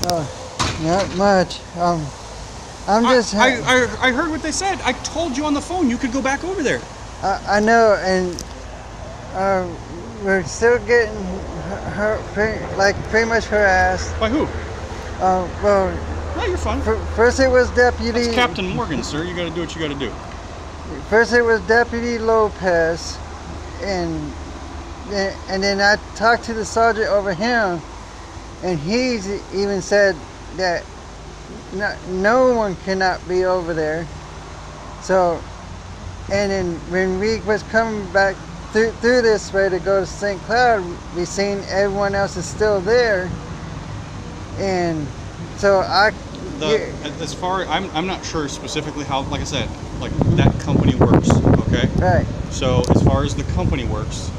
Not much. I'm just. I heard what they said. I told you on the phone you could go back over there. I know, and we're still getting pretty much harassed. By who? Well, No, you're fine. First it was Deputy. That's Captain Morgan, sir. You got to do what you got to do. First it was Deputy Lopez, and then I talked to the sergeant over him, and he's even said that no one cannot be over there. So, and then when we was coming back through this way to go to St. Cloud, we seen everyone else is still there, and so as far I'm not sure specifically how, like I said, like that company works. Okay. Right. So as far as the company works,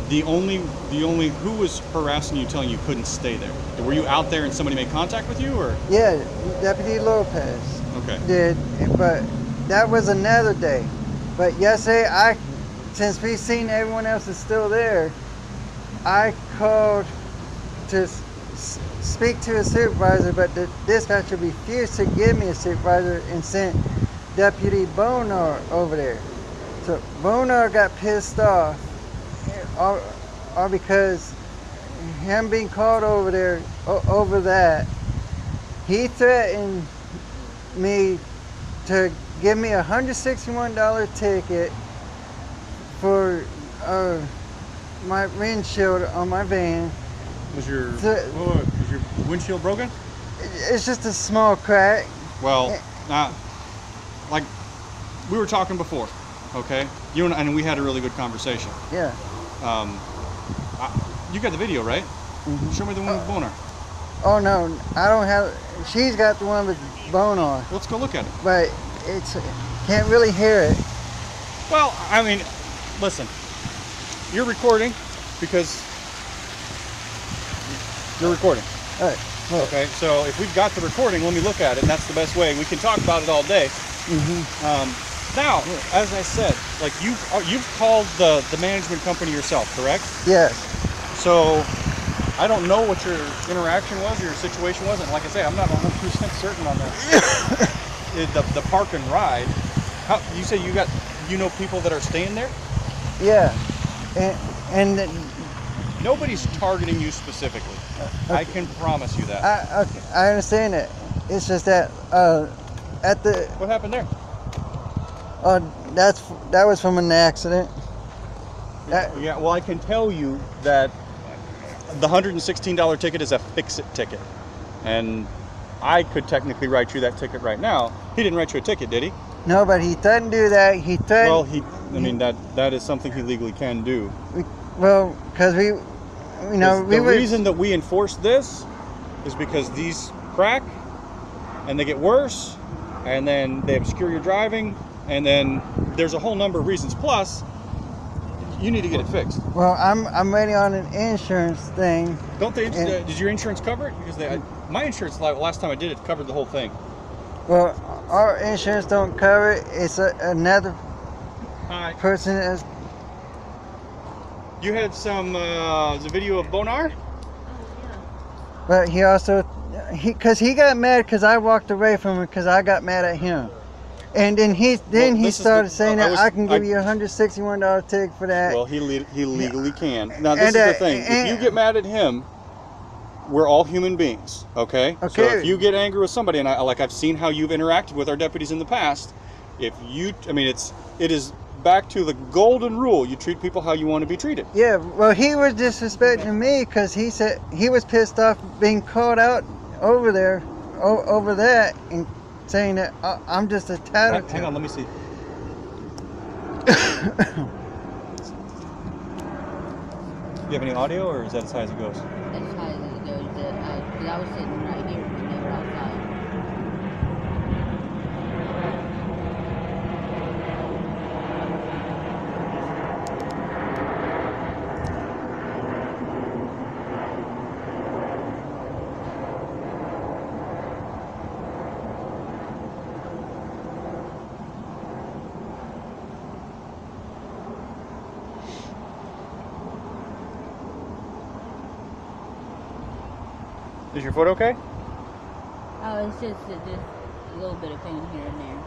the only who was harassing you, telling you couldn't stay there? Were you out there and somebody made contact with you, or? Yeah, Deputy Lopez. Okay. Did, but that was another day. But yesterday, since we seen everyone else is still there, I called to speak to a supervisor, but the dispatcher refused to give me a supervisor and sent Deputy Bonar over there. So Bonar got pissed off, all because him being called over there over that. He threatened me to give me a $161 ticket for my windshield on my van. Was your windshield broken? It's just a small crack. Well, like we were talking before, okay? You and we had a really good conversation. Yeah. You got the video, right? Mm-hmm. Show me the one with Bonar. Oh no, I don't have. She's got the one with Bonar. Let's go look at it. But can't really hear it. Well, I mean, listen. You're recording because you're recording. All right. Well, okay, so if we've got the recording, let me look at it, and that's the best way. We can talk about it all day. Mm-hmm. Now, as I said, like you've called the management company yourself, correct? Yes. So I don't know what your interaction was or your situation was, and like I say, I'm not 100% certain on that. the park and ride. How you say you know people that are staying there? Yeah, and nobody's targeting you specifically. Okay. I can promise you that. I understand that. It's just that at the. What happened there? That was from an accident. Yeah, well, I can tell you that the $116 ticket is a fix-it ticket, and I could technically write you that ticket right now. He didn't write you a ticket, did he? No, but he doesn't do that. He threatened. Well, I mean that is something he legally can do. Well, because the reason that we enforce this is because these crack, and they get worse, and then they obscure your driving, and then there's a whole number of reasons. Plus, you need to get it fixed. Well, I'm waiting on an insurance thing. Don't they? Did your insurance cover it? Because my insurance, last time I did it, covered the whole thing. Well, our insurance don't cover it. It's another person is. You had some the video of Bonar. But he also, because he got mad because I walked away from him because I got mad at him. And then he started saying that I can give you a $161 ticket for that. Well, he legally can. Now, this is the thing. If you get mad at him, we're all human beings, okay? So if you get angry with somebody, and I've seen how you've interacted with our deputies in the past, it is back to the golden rule. You treat people how you want to be treated. Yeah, well, he was disrespecting me because he said he was pissed off being called out over there, over that, and saying that I'm just a tattletale. Hang on, let me see. Do you have any audio, or is that as high as it goes? That's as high as it goes. Because I was sitting right here when they were outside. Is your foot okay? Oh, it's just a little bit of pain here and there.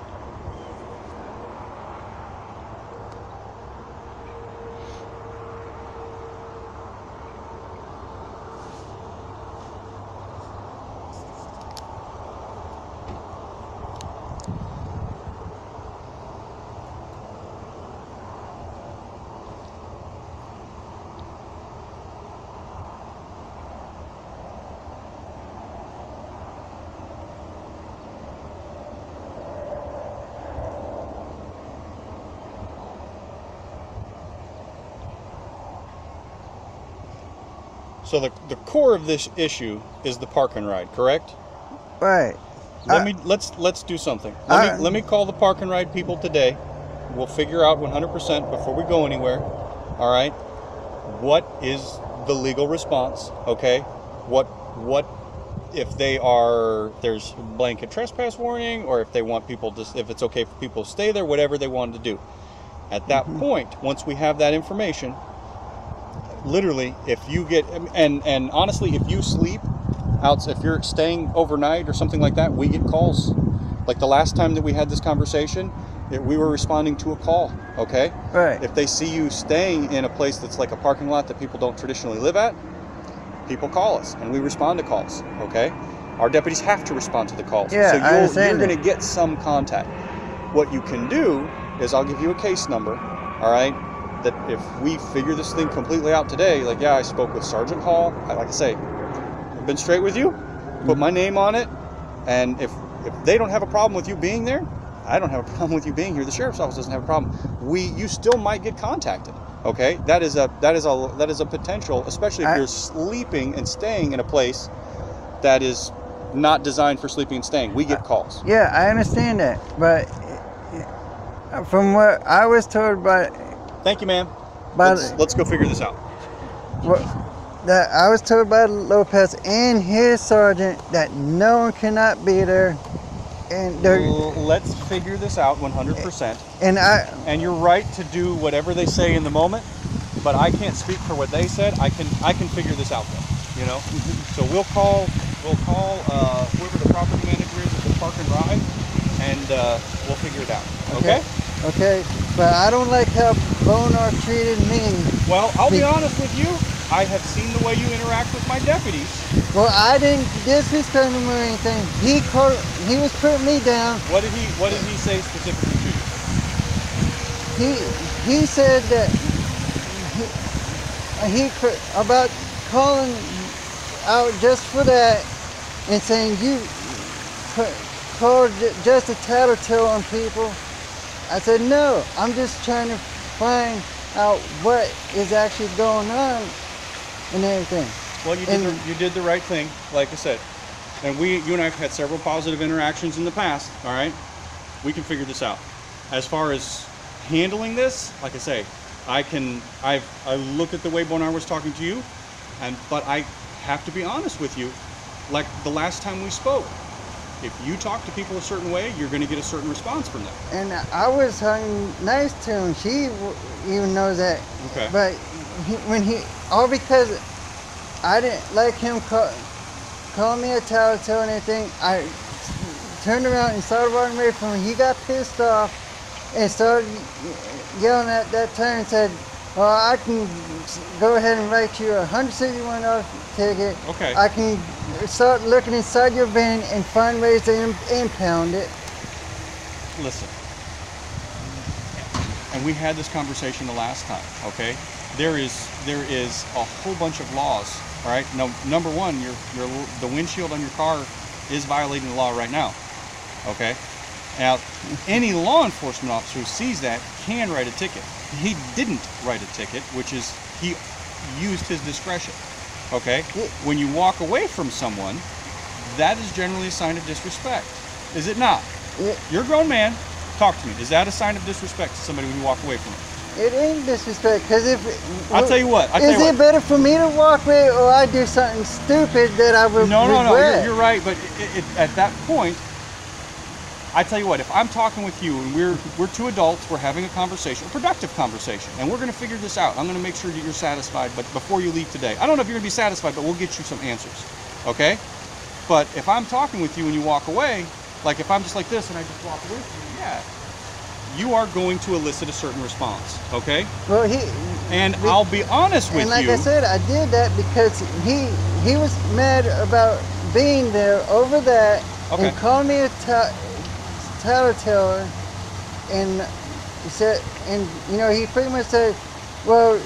So the core of this issue is the park and ride, correct? Right. Let's do something. Let me call the park and ride people today. We'll figure out 100% before we go anywhere. All right. What is the legal response? Okay. What if there's blanket trespass warning, or if they want people to, if it's okay for people to stay there, whatever they wanted to do. At that point, once we have that information, literally, if you get, and honestly, if you sleep out, if you're staying overnight or something like that, we get calls. Like the last time that we had this conversation, we were responding to a call, okay? Right. If they see you staying in a place that's like a parking lot that people don't traditionally live at, people call us, and we respond to calls, okay? Our deputies have to respond to the calls. Yeah, so you're going to get some contact. What you can do is I'll give you a case number, all right? That if we figure this thing completely out today, like, yeah, I spoke with Sergeant Hall. Like I say, I've been straight with you, put my name on it, and if they don't have a problem with you being there, I don't have a problem with you being here. The sheriff's office doesn't have a problem. You still might get contacted. Okay, that is a potential, especially if you're sleeping and staying in a place that is not designed for sleeping and staying. We get calls. Yeah, I understand that, but from what I was told by. Thank you, ma'am. Let's go figure this out. That I was told by Lopez and his sergeant that no one cannot be there, and let's figure this out 100%. And you're right to do whatever they say in the moment, but I can't speak for what they said. I can figure this out though, you know. So we'll call whoever the property manager is at the park and ride, and we'll figure it out. Okay. Okay, but I don't like how Bonar treated me. Well, I'll be honest with you. I have seen the way you interact with my deputies. Well, I didn't disrespect him or anything. He was putting me down. What did he say specifically to you? He said that he about calling out just for that and saying you called just a tattletale on people. I said, no, I'm just trying to find out what is actually going on and everything. Well, you did the right thing, like I said. And you and I have had several positive interactions in the past, all right? We can figure this out. As far as handling this, like I say, I looked at the way Bonar was talking to you, but I have to be honest with you, like the last time we spoke. If you talk to people a certain way, you're going to get a certain response from them. And I was nice to him. She even knows that. Okay. But all because I didn't like him call me a tattletale and everything, I turned around and started walking away from him. He got pissed off and started yelling at that time and said, well, I can go ahead and write you a $161 ticket. Okay. I can start looking inside your van and find ways to impound it. Listen, and we had this conversation the last time, okay? There is a whole bunch of laws, all right? Now, number one, the windshield on your car is violating the law right now, okay? Now, any law enforcement officer who sees that can write a ticket. He didn't write a ticket, which is he used his discretion, okay? When you walk away from someone, that is generally a sign of disrespect, is it not? You're a grown man. Talk to me. Is that a sign of disrespect to somebody when you walk away from them? It ain't disrespect, because if... I'll tell you what. Is it better for me to walk away or I do something stupid that I would regret? No, you're right, but at that point, I tell you what, if I'm talking with you and we're two adults, we're having a conversation, a productive conversation, and we're going to figure this out. I'm going to make sure that you're satisfied, but before you leave today, I don't know if you're going to be satisfied, but we'll get you some answers, okay? But if I'm talking with you and you walk away, like if I'm just like this and I just walk away from you, yeah, you are going to elicit a certain response, okay? Well, I'll be honest with you. And like I said, I did that because he was mad about being there over that and called me a tattletale, and he said, and you know, he pretty much said, well,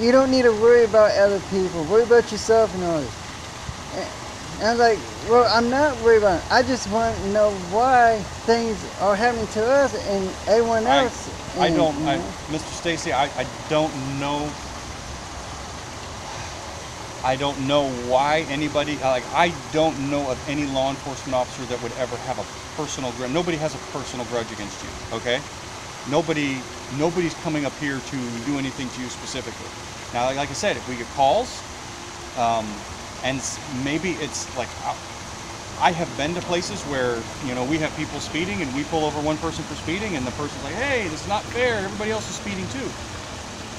you don't need to worry about other people, worry about yourself and all this. And I was like, well, I'm not worried about it. I just want to know why things are happening to us and everyone else. Mr. Stacy, I don't know. I don't know why anybody, I don't know of any law enforcement officer that would ever have a personal grudge. Nobody has a personal grudge against you, okay? Nobody's coming up here to do anything to you specifically. Now, like I said, if we get calls, and maybe it's like, I have been to places where, you know, we have people speeding and we pull over one person for speeding and the person's like, hey, this is not fair, everybody else is speeding too.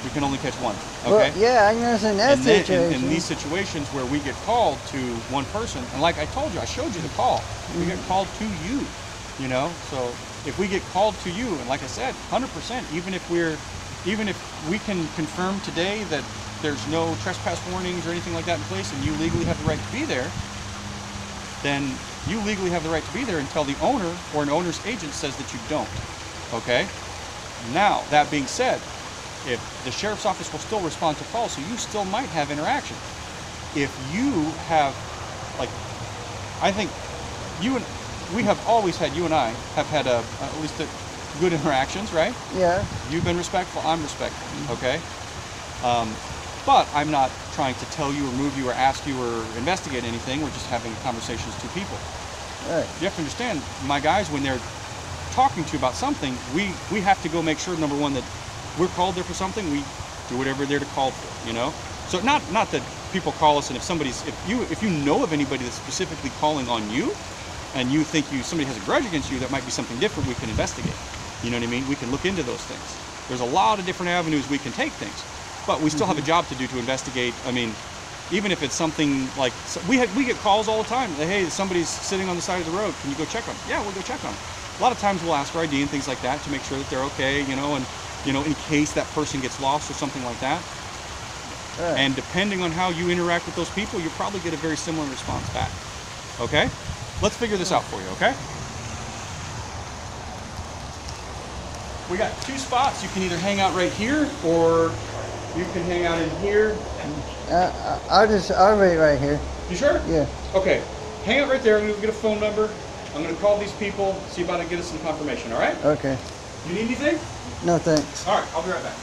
We can only catch one, okay? Well, yeah, I know in that situation. In these situations where we get called to one person, and like I told you, I showed you the call. We get called to you, you know? So if we get called to you, and like I said, 100%, even if we can confirm today that there's no trespass warnings or anything like that in place and you legally have the right to be there, then you legally have the right to be there until the owner or an owner's agent says that you don't, okay? Now, that being said, if the sheriff's office will still respond to calls, so you still might have interaction. If you have, like, I think we have always had, you and I have had at least good interactions, right? Yeah. You've been respectful, I'm respectful, okay? But I'm not trying to tell you or move you or ask you or investigate anything. We're just having conversations to people. Right. You have to understand, my guys, when they're talking to you about something, we have to go make sure, number one, that we're called there for something, we do whatever they're called for, you know? So not that people call us and if you know of anybody that's specifically calling on you and you think somebody has a grudge against you, that might be something different, we can investigate. You know what I mean? We can look into those things. There's a lot of different avenues we can take things, but we still have a job to do to investigate. I mean, even if it's something like, we get calls all the time, that, hey, somebody's sitting on the side of the road, can you go check on them? Yeah, we'll go check on them. A lot of times we'll ask for ID and things like that to make sure that they're okay, you know, and you know, in case that person gets lost or something like that. Right. And depending on how you interact with those people, you'll probably get a very similar response back. Okay? Let's figure this out for you, okay? We got two spots. You can either hang out right here or you can hang out in here. I'll wait right here. You sure? Yeah. Okay. Hang out right there. I'm going to get a phone number. I'm going to call these people, see about it, get us some confirmation, all right? Okay. You need anything? No, thanks. All right, I'll be right back.